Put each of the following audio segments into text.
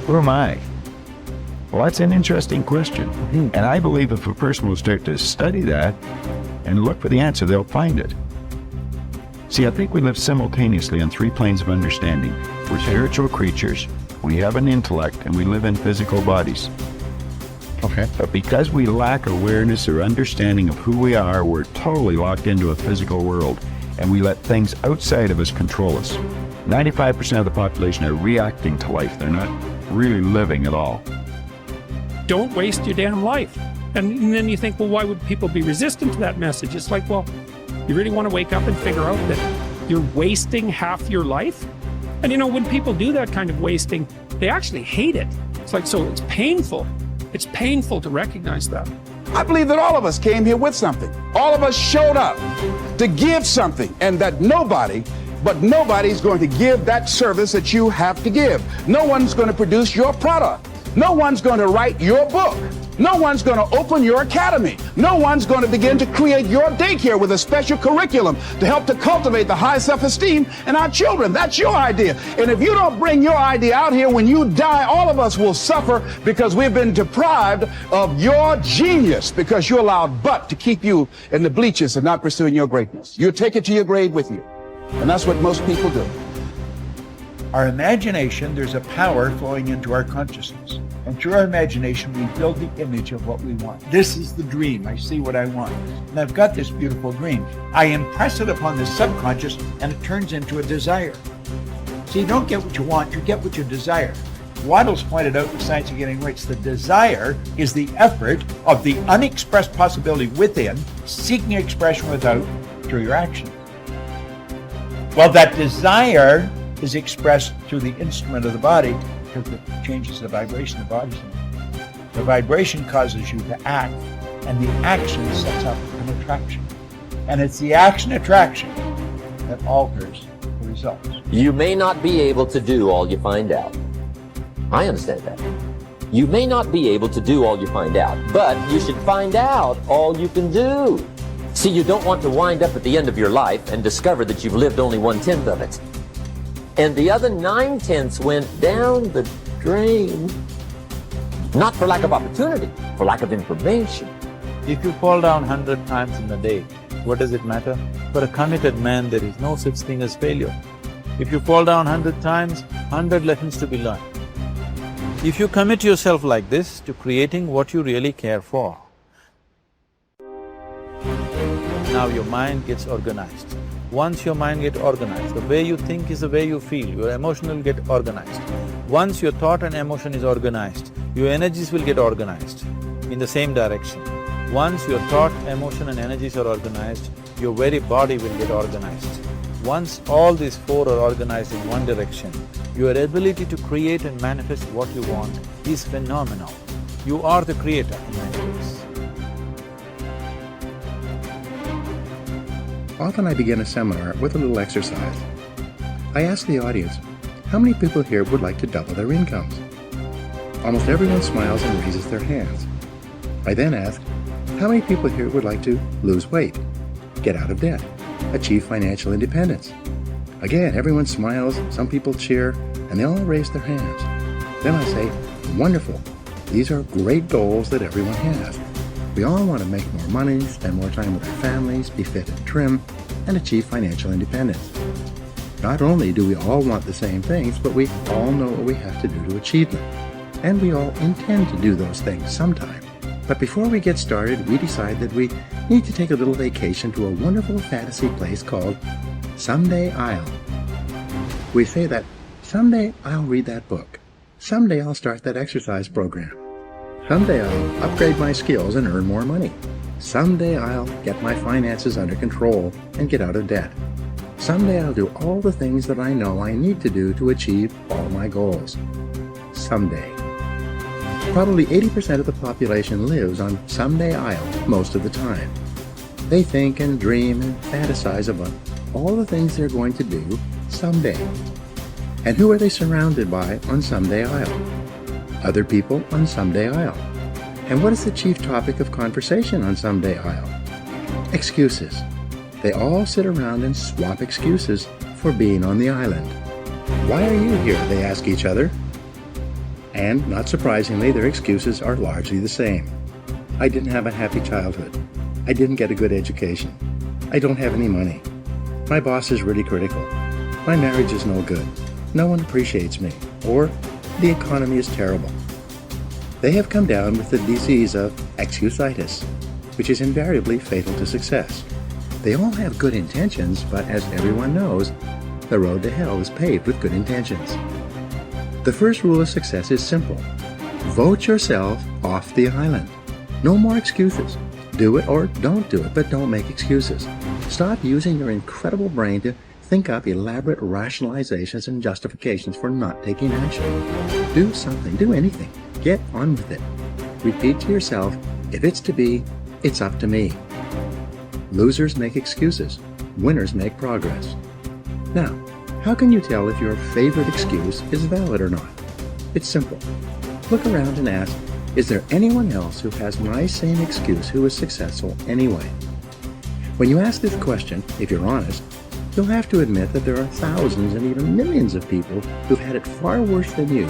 Who am I? Well, that's an interesting question. And I believe if a person will start to study that and look for the answer, they'll find it. See, I think we live simultaneously on three planes of understanding. We're spiritual creatures, we have an intellect, and we live in physical bodies. Okay. But because we lack awareness or understanding of who we are, we're totally locked into a physical world, and we let things outside of us control us. 95% of the population are reacting to life. They're not really living at all. Don't waste your damn life. And then you think, well, why would people be resistant to that message? It's like, well, you really want to wake up and figure out that you're wasting half your life? And when people do that kind of wasting, they actually hate it. It's like, so it's painful. It's painful to recognize that. I believe that all of us came here with something. All of us showed up to give something, and that nobody's going to give that service that you have to give. No one's going to produce your product. No one's going to write your book. No one's going to open your academy. No one's going to begin to create your daycare with a special curriculum to help to cultivate the high self-esteem in our children. That's your idea. And if you don't bring your idea out here, when you die, all of us will suffer because we've been deprived of your genius because you allowed butt to keep you in the bleachers and not pursuing your greatness. You take it to your grave with you. And that's what most people do. Our imagination, there's a power flowing into our consciousness. And through our imagination, we build the image of what we want. This is the dream. I see what I want. And I've got this beautiful dream. I impress it upon the subconscious, and it turns into a desire. So you don't get what you want, you get what you desire. Waddell's pointed out the science of getting rich. The desire is the effort of the unexpressed possibility within, seeking expression without, through your action. Well, that desire is expressed through the instrument of the body because it changes the vibration of the body's in. The vibration causes you to act, and the action sets up an attraction. And it's the action-attraction that alters the results. You may not be able to do all you find out. I understand that. You may not be able to do all you find out, but you should find out all you can do. See, you don't want to wind up at the end of your life and discover that you've lived only 1/10 of it. And the other 9/10 went down the drain. Not for lack of opportunity, for lack of information. If you fall down 100 times in a day, what does it matter? For a committed man, there is no such thing as failure. If you fall down 100 times, 100 lessons to be learned. If you commit yourself like this to creating what you really care for, now your mind gets organized. Once your mind gets organized, the way you think is the way you feel, your emotion will get organized. Once your thought and emotion is organized, your energies will get organized in the same direction. Once your thought, emotion and energies are organized, your very body will get organized. Once all these four are organized in one direction, your ability to create and manifest what you want is phenomenal. You are the creator in many ways. Often I begin a seminar with a little exercise. I ask the audience, how many people here would like to double their incomes? Almost everyone smiles and raises their hands. I then ask, how many people here would like to lose weight, get out of debt, achieve financial independence? Again, everyone smiles, some people cheer, and they all raise their hands. Then I say, wonderful, these are great goals that everyone has. We all want to make more money, spend more time with our families, be fit and trim, and achieve financial independence. Not only do we all want the same things, but we all know what we have to do to achieve them. And we all intend to do those things sometime. But before we get started, we decide that we need to take a little vacation to a wonderful fantasy place called Someday I'll. We say that, someday I'll read that book. Someday I'll start that exercise program. Someday I'll upgrade my skills and earn more money. Someday I'll get my finances under control and get out of debt. Someday I'll do all the things that I know I need to do to achieve all my goals. Someday. Probably 80% of the population lives on someday I'll most of the time. They think and dream and fantasize about all the things they're going to do someday. And who are they surrounded by on someday I'll? Other people on someday I'll. And what is the chief topic of conversation on someday I'll? Excuses. They all sit around and swap excuses for being on the island. Why are you here? They ask each other. And, not surprisingly, their excuses are largely the same. I didn't have a happy childhood. I didn't get a good education. I don't have any money. My boss is really critical. My marriage is no good. No one appreciates me. Or, the economy is terrible. They have come down with the disease of excusitis, which is invariably fatal to success. They all have good intentions, but as everyone knows, the road to hell is paved with good intentions. The first rule of success is simple. Vote yourself off the island. No more excuses. Do it or don't do it, but don't make excuses. Stop using your incredible brain to think up elaborate rationalizations and justifications for not taking action. Do something, do anything. Get on with it. Repeat to yourself, if it's to be, it's up to me. Losers make excuses. Winners make progress. Now, how can you tell if your favorite excuse is valid or not? It's simple. Look around and ask, is there anyone else who has my same excuse who is successful anyway? When you ask this question, if you're honest, you'll have to admit that there are thousands and even millions of people who've had it far worse than you,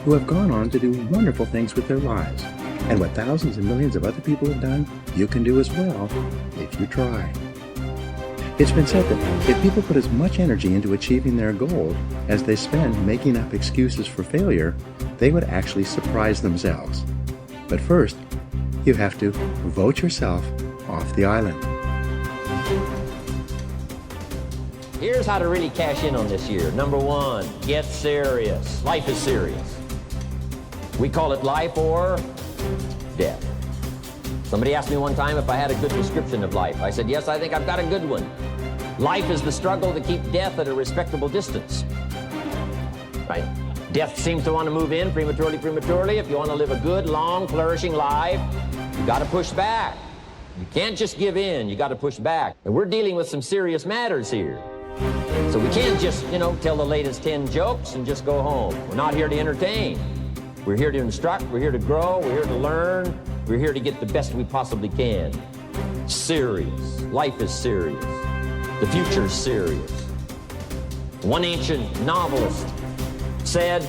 who have gone on to do wonderful things with their lives. And what thousands and millions of other people have done, you can do as well, if you try. It's been said that if people put as much energy into achieving their goal as they spend making up excuses for failure, they would actually surprise themselves. But first, you have to vote yourself off the island. Here's how to really cash in on this year. Number one, get serious. Life is serious. We call it life or death. Somebody asked me one time if I had a good description of life. I said, yes, I think I've got a good one. Life is the struggle to keep death at a respectable distance. Right? Death seems to want to move in prematurely. If you want to live a good, long, flourishing life, you got to push back. You can't just give in. You got to push back. And we're dealing with some serious matters here. So we can't just, tell the latest 10 jokes and just go home. We're not here to entertain. We're here to instruct. We're here to grow. We're here to learn. We're here to get the best we possibly can. Serious. Life is serious. The future is serious. One ancient novelist said,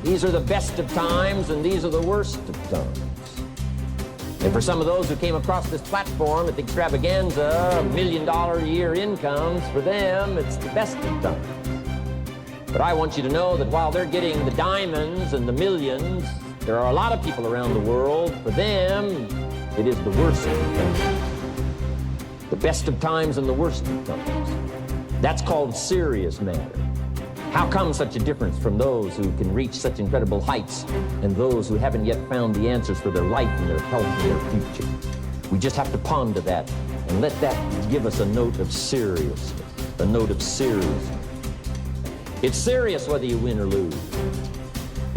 these are the best of times and these are the worst of times. And for some of those who came across this platform at the extravaganza, $1 million a year incomes, for them, it's the best of times. But I want you to know that while they're getting the diamonds and the millions, there are a lot of people around the world, for them, it is the worst of times. The best of times and the worst of times. That's called serious matter. How come such a difference from those who can reach such incredible heights and those who haven't yet found the answers for their life and their health and their future? We just have to ponder that and let that give us a note of seriousness, a note of seriousness. It's serious whether you win or lose.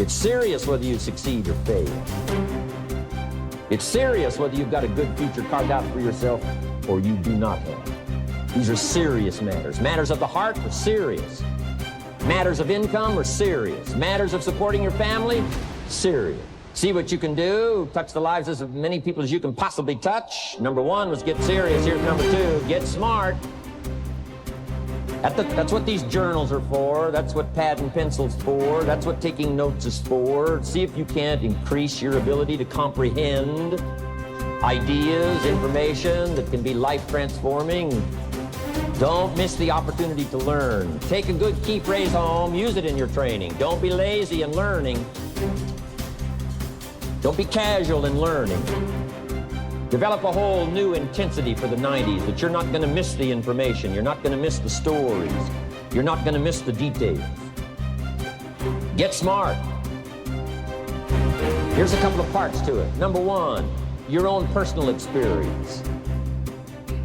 It's serious whether you succeed or fail. It's serious whether you've got a good future carved out for yourself or you do not have. These are serious matters. Matters of the heart are serious. Matters of income are serious. Matters of supporting your family, serious. See what you can do, touch the lives of as many people as you can possibly touch. Number one was get serious. Here's number two, get smart. That's what these journals are for. That's what pad and pencil's for. That's what taking notes is for. See if you can't increase your ability to comprehend ideas, information that can be life transforming. Don't miss the opportunity to learn. Take a good key phrase home, use it in your training. Don't be lazy in learning. Don't be casual in learning. Develop a whole new intensity for the 90s that you're not going to miss the information. You're not going to miss the stories. You're not going to miss the details. Get smart. Here's a couple of parts to it. Number one, your own personal experience.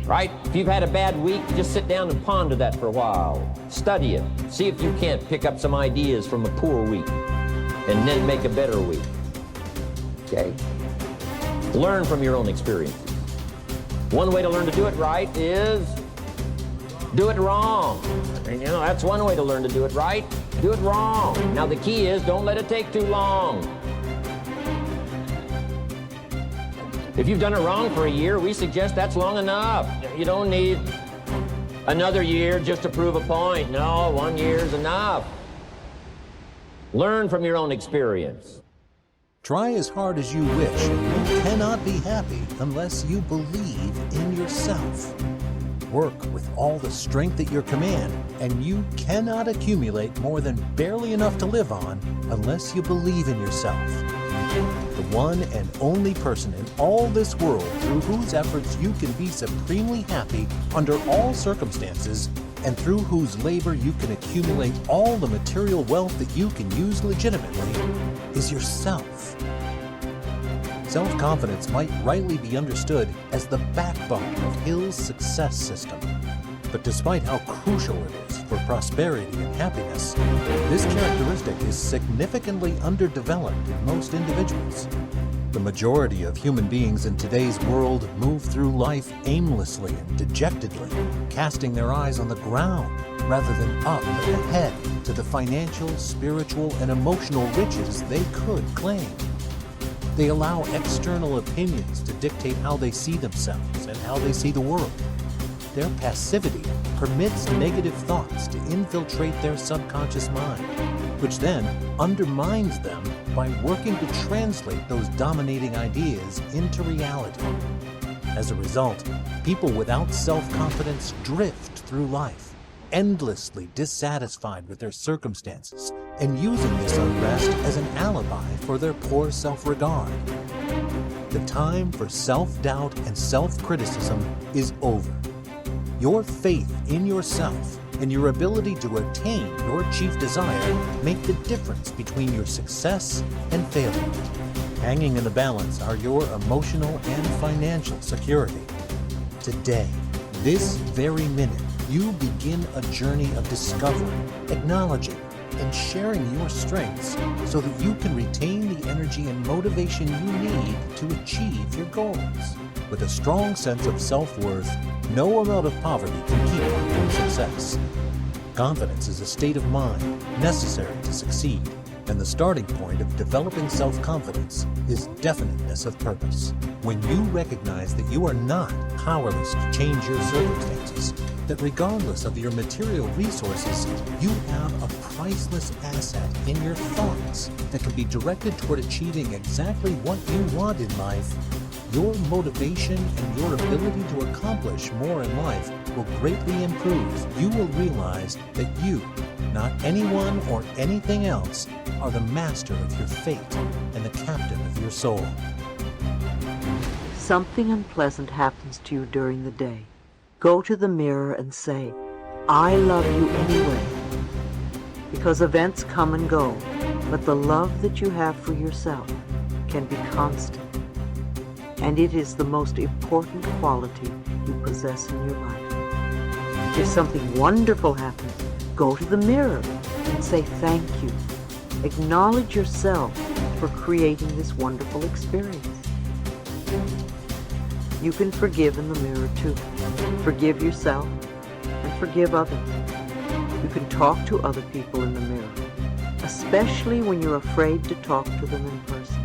Right? If you've had a bad week, just sit down and ponder that for a while. Study it. See if you can't pick up some ideas from a poor week and then make a better week. Okay? Learn from your own experiences. One way to learn to do it right is do it wrong. And that's one way to learn to do it right. Do it wrong. Now the key is don't let it take too long. If you've done it wrong for a year, we suggest that's long enough. You don't need another year just to prove a point. No, 1 year is enough. Learn from your own experience. Try as hard as you wish, and you cannot be happy unless you believe in yourself. Work with all the strength at your command, and you cannot accumulate more than barely enough to live on unless you believe in yourself. The one and only person in all this world through whose efforts you can be supremely happy under all circumstances, and through whose labor you can accumulate all the material wealth that you can use legitimately, is yourself. Self-confidence might rightly be understood as the backbone of Hill's success system. But despite how crucial it is for prosperity and happiness, this characteristic is significantly underdeveloped in most individuals. The majority of human beings in today's world move through life aimlessly and dejectedly, casting their eyes on the ground rather than up and ahead to the financial, spiritual, and emotional riches they could claim. They allow external opinions to dictate how they see themselves and how they see the world. Their passivity permits negative thoughts to infiltrate their subconscious mind, which then undermines them by working to translate those dominating ideas into reality. As a result, people without self-confidence drift through life, endlessly dissatisfied with their circumstances and using this unrest as an alibi for their poor self-regard. The time for self-doubt and self-criticism is over. Your faith in yourself and your ability to attain your chief desire make the difference between your success and failure. Hanging in the balance are your emotional and financial security. Today, this very minute, you begin a journey of discovering, acknowledging, and sharing your strengths so that you can retain the energy and motivation you need to achieve your goals. With a strong sense of self-worth, no amount of poverty can keep you from success. Confidence is a state of mind necessary to succeed, and the starting point of developing self-confidence is definiteness of purpose. When you recognize that you are not powerless to change your circumstances, that regardless of your material resources, you have a priceless asset in your thoughts that can be directed toward achieving exactly what you want in life, your motivation and your ability to accomplish more in life will greatly improve. You will realize that you, not anyone or anything else, are the master of your fate and the captain of your soul. Something unpleasant happens to you during the day. Go to the mirror and say, "I love you anyway." Because events come and go, but the love that you have for yourself can be constant. And it is the most important quality you possess in your life. If something wonderful happens, go to the mirror and say thank you. Acknowledge yourself for creating this wonderful experience. You can forgive in the mirror too. Forgive yourself and forgive others. You can talk to other people in the mirror, especially when you're afraid to talk to them in person.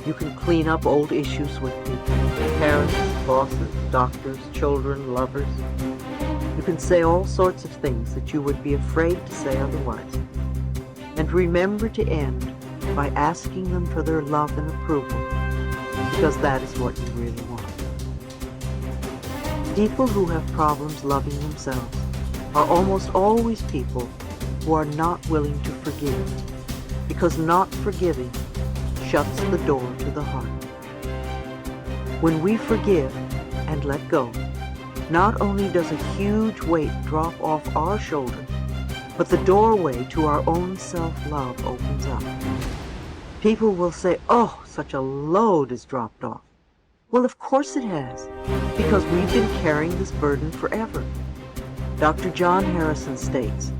You can clean up old issues with people, parents, bosses, doctors, children, lovers. You can say all sorts of things that you would be afraid to say otherwise. And remember to end by asking them for their love and approval, because that is what you really want. People who have problems loving themselves are almost always people who are not willing to forgive, because not forgiving shuts the door to the heart. When we forgive and let go, not only does a huge weight drop off our shoulders, but the doorway to our own self-love opens up. People will say, "Oh, such a load is dropped off." Well, of course it has, because we've been carrying this burden forever. Dr. John Harrison states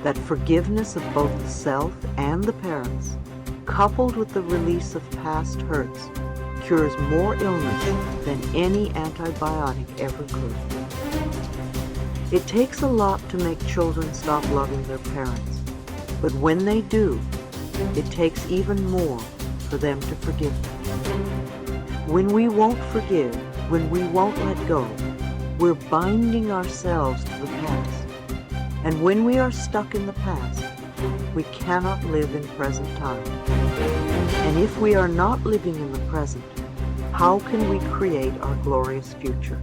that forgiveness of both the self and the parents, coupled with the release of past hurts, cures more illness than any antibiotic ever could. It takes a lot to make children stop loving their parents, but when they do, it takes even more for them to forgive them. When we won't forgive, when we won't let go, we're binding ourselves to the past. And when we are stuck in the past, we cannot live in present time. And if we are not living in the present, how can we create our glorious future?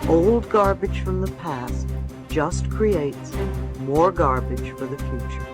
Old garbage from the past just creates more garbage for the future.